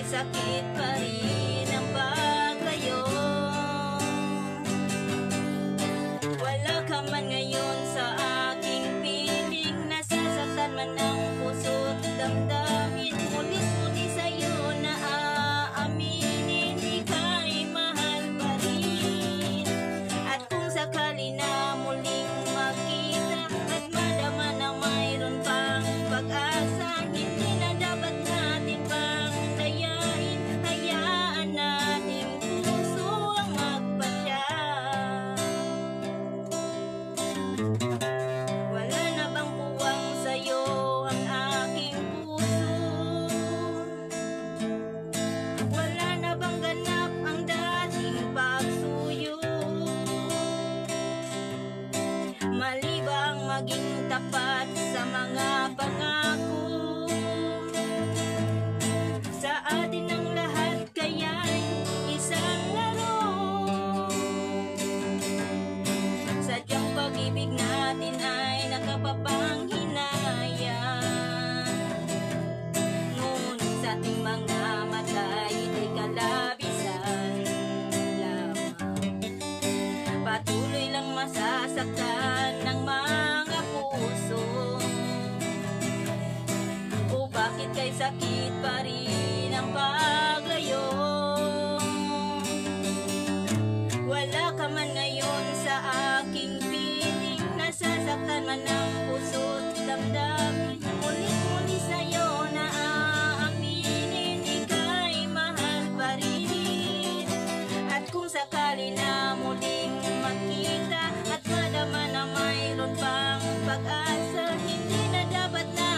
Sakit pa rin ang paglayo. Wala ka man ngayon sa aking piling, nasasaktan man ang puso't damdamin. Ulit-ulit sa'yo na aaminin, ika'y mahal pa rin. At kung sakali na muling makita at madama na mayroon pang pag-asa, hindi na dapat natin pang hayaan nating puso ang magpasya. Wala na bang puwang sa'yo ang aking puso? Wala na bang ganap ang dating pagsuyo? Mali bang maging tapat sa mga pangako? Sa atin ang lahat kaya'y isang laro. Sadyang pag-ibig natin ay nakapapanghinayang, ngunit sa ating mga mata ito'y kalabisan lamang. Patuloy lang masasaktan ng mga puso. O bakit kay sakit pa rin ang paglayo? Wala ka man ngayon sa aking piling, nasasaktan man ang puso't damdamin. Muli-muli sa'yo na aaminin, ika'y mahal pa rin. At kung sakali na muling makita at madama na mayroon pang pag-asa, hindi na dapat na